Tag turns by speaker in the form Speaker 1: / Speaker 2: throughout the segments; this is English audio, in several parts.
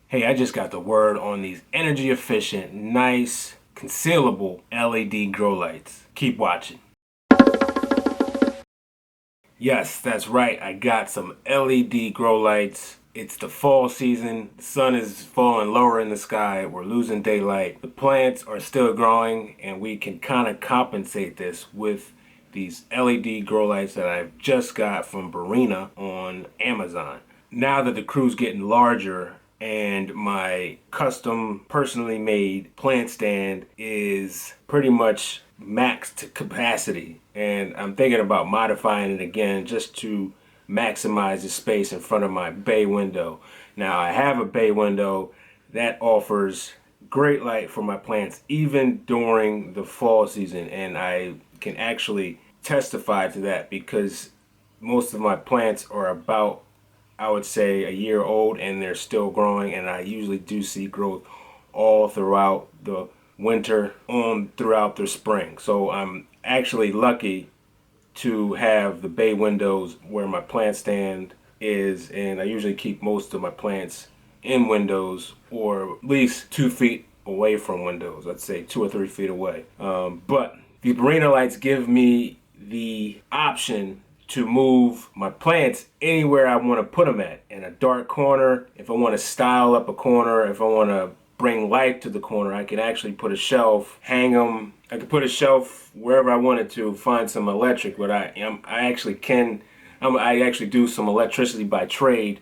Speaker 1: Hey, I just got the word on these energy efficient, nice, concealable LED grow lights. Keep watching. Yes, that's right. I got some LED grow lights. It's the fall season. The sun is falling lower in the sky. We're losing daylight. The plants are still growing, and we can kind of compensate this with these LED grow lights that I've just got from Barrina on Amazon. Now that the crew's getting larger and my custom personally made plant stand is pretty much maxed capacity, and I'm thinking about modifying it again just to maximize the space in front of my bay window. Now I have a bay window that offers great light for my plants even during the fall season, and I can actually testify to that because most of my plants are about, I would say, a year old and they're still growing, and I usually do see growth all throughout the winter on throughout the spring. So I'm actually lucky to have the bay windows where my plant stand is, and I usually keep most of my plants in windows or at least 2 feet away from windows. I'd say 2 or 3 feet away. But the Barrina lights give me the option to move my plants anywhere I want to put them at. In a dark corner, if I want to style up a corner, if I want to bring light to the corner, I can actually put a shelf, hang them. I could put a shelf wherever I wanted to, find some electric. But I actually do some electricity by trade,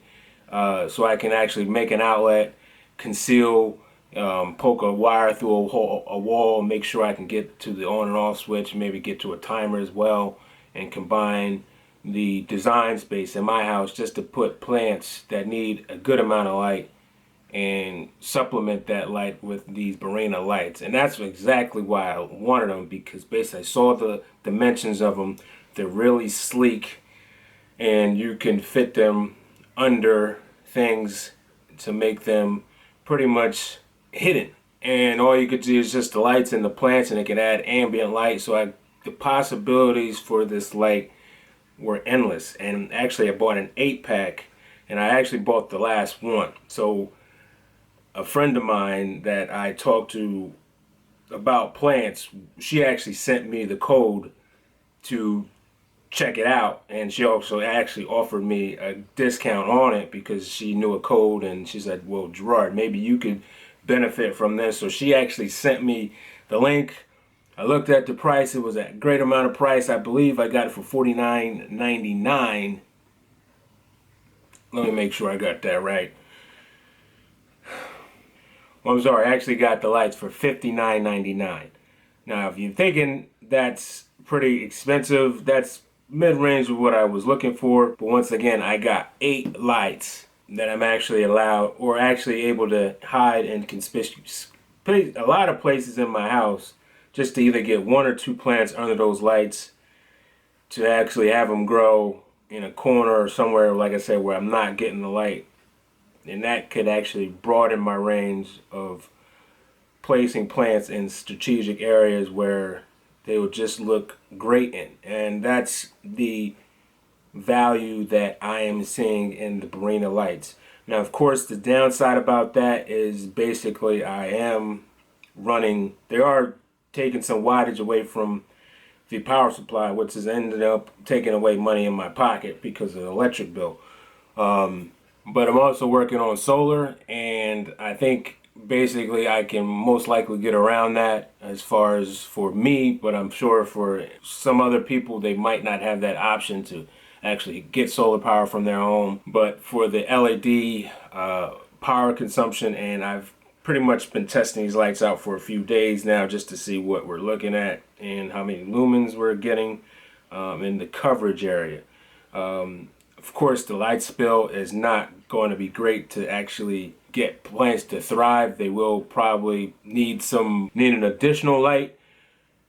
Speaker 1: so I can actually make an outlet, conceal, poke a wire through a wall, make sure I can get to the on and off switch, maybe get to a timer as well, and combine the design space in my house just to put plants that need a good amount of light and supplement that light with these Barrina lights. And that's exactly why I wanted them, because basically I saw the dimensions of them. They're really sleek and you can fit them under things to make them pretty much hidden. And all you could do is just the lights and the plants, and it can add ambient light. So the possibilities for this light were endless. And actually I bought an 8-pack, and I actually bought the last one. So a friend of mine that I talked to about plants, she actually sent me the code to check it out, and she also actually offered me a discount on it because she knew a code, and she said, well, Gerard, maybe you could benefit from this. So she actually sent me the link. I looked at the price. It was a great amount of price. I believe I got it for $49.99. Let me make sure I got that right. Well, I'm sorry, I actually got the lights for $59.99. Now, if you're thinking that's pretty expensive, that's mid-range of what I was looking for. But once again, I got 8 lights that I'm actually allowed, or actually able to hide in conspicuous a lot of places in my house, just to either get 1 or 2 plants under those lights to actually have them grow in a corner or somewhere, like I said, where I'm not getting the light. And that could actually broaden my range of placing plants in strategic areas where they would just look great in. And that's the value that I am seeing in the Barrina lights. Now, of course, the downside about that is basically they are taking some wattage away from the power supply, which has ended up taking away money in my pocket because of the electric bill. But I'm also working on solar, and I think basically I can most likely get around that as far as for me, but I'm sure for some other people they might not have that option to actually get solar power from their home. But for the LED power consumption, and I've pretty much been testing these lights out for a few days now just to see what we're looking at and how many lumens we're getting in the coverage area. Of course, the light spill is not going to be great to actually get plants to thrive. They will probably need an additional light.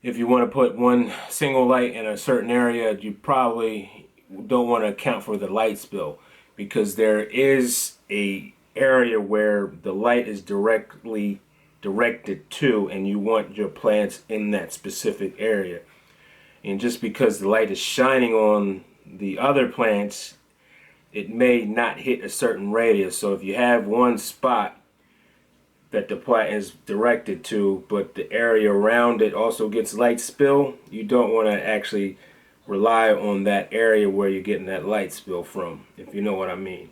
Speaker 1: If you want to put one single light in a certain area, you probably don't want to account for the light spill, because there is a area where the light is directly directed to, and you want your plants in that specific area. And just because the light is shining on the other plants, it may not hit a certain radius. So if you have one spot that the plant is directed to, but the area around it also gets light spill. You don't want to actually rely on that area where you're getting that light spill from, if you know what I mean.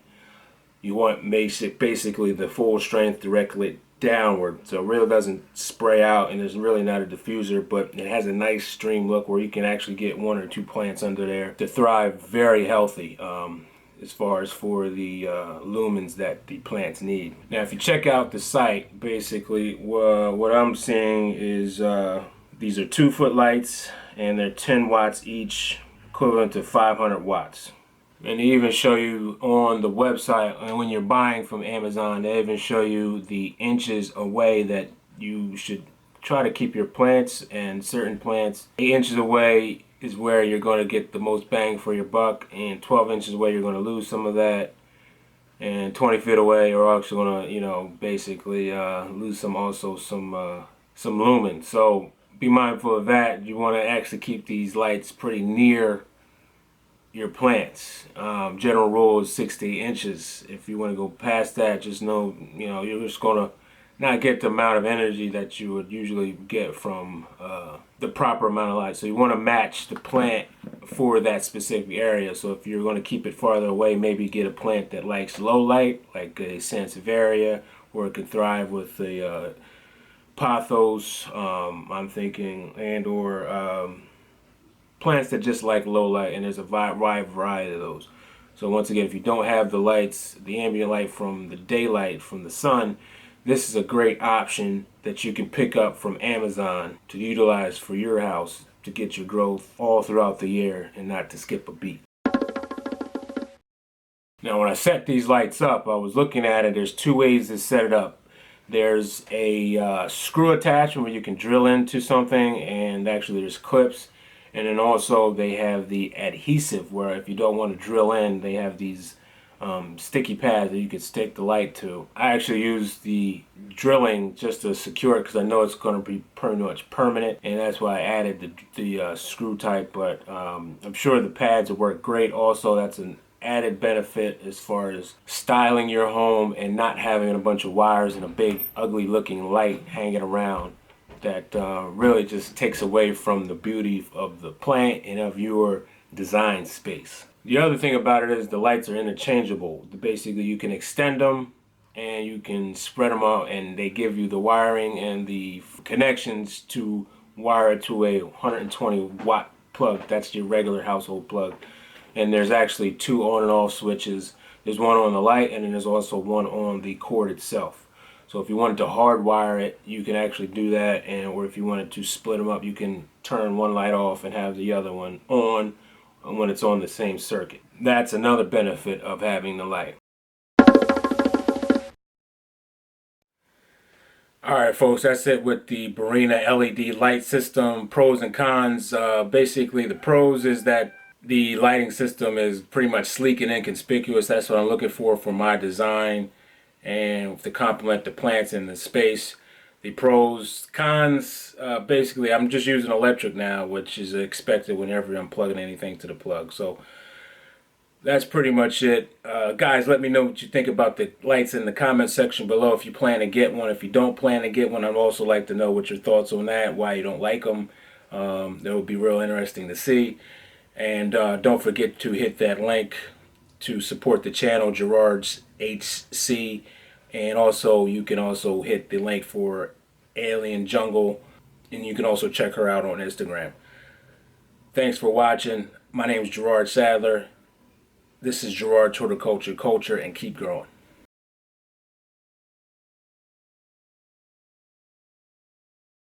Speaker 1: You want basically the full strength directly downward, so it really doesn't spray out, and there's really not a diffuser, but it has a nice stream look where you can actually get 1 or 2 plants under there to thrive very healthy, as far as for the lumens that the plants need. Now if you check out the site, basically what I'm seeing is these are 2-foot lights, and they're 10 watts each, equivalent to 500 watts. And they even show you on the website, and when you're buying from Amazon, they even show you the inches away that you should try to keep your plants. And certain plants, 8 inches away is where you're going to get the most bang for your buck, and 12 inches away you're going to lose some of that, and 20 feet away you're actually going to, you know, basically lose some lumen. So be mindful of that. You want to actually keep these lights pretty near your plants. General rule is 60 inches. If you want to go past that, just know, you know, you're just going to not get the amount of energy that you would usually get from the proper amount of light. So you want to match the plant for that specific area. So if you're going to keep it farther away, maybe get a plant that likes low light, like a sansevieria, where it can thrive with the pothos, I'm thinking, and or plants that just like low light, and there's a wide variety of those. So once again, if you don't have the lights, the ambient light from the daylight from the sun, this is a great option that you can pick up from Amazon to utilize for your house to get your growth all throughout the year and not to skip a beat. Now when I set these lights up, I was looking at it, there's 2 ways to set it up. There's a screw attachment where you can drill into something, and actually there's clips. And then also they have the adhesive where if you don't want to drill in, they have these sticky pads that you can stick the light to. I actually use the drilling just to secure it because I know it's going to be pretty much permanent, and that's why I added the screw type. But I'm sure the pads will work great. Also, that's an added benefit as far as styling your home and not having a bunch of wires and a big ugly looking light hanging around that really just takes away from the beauty of the plant and of your design space. The other thing about it is the lights are interchangeable. Basically, you can extend them and you can spread them out, and they give you the wiring and the connections to wire it to a 120 watt plug. That's your regular household plug. And there's actually 2 on and off switches. There's one on the light, and then there's also one on the cord itself. So if you wanted to hardwire it, you can actually do that, or if you wanted to split them up, you can turn one light off and have the other one on when it's on the same circuit. That's another benefit of having the light. Alright folks, that's it with the Barrina LED light system, pros and cons. Basically the pros is that the lighting system is pretty much sleek and inconspicuous. That's what I'm looking for my design and to complement the plants in the space. The pros, cons, basically I'm just using electric now, which is expected whenever I'm plugging anything to the plug. So that's pretty much it. Guys, let me know what you think about the lights in the comment section below if you plan to get one. If you don't plan to get one, I'd also like to know what your thoughts on that, why you don't like them. That would be real interesting to see. And don't forget to hit that link to support the channel, Gerard's HC. And also, you can also hit the link for Alien Jungle, and you can also check her out on Instagram. Thanks for watching. My name is Gerard Sadler. This is Gerard Horticulture Culture, and keep growing.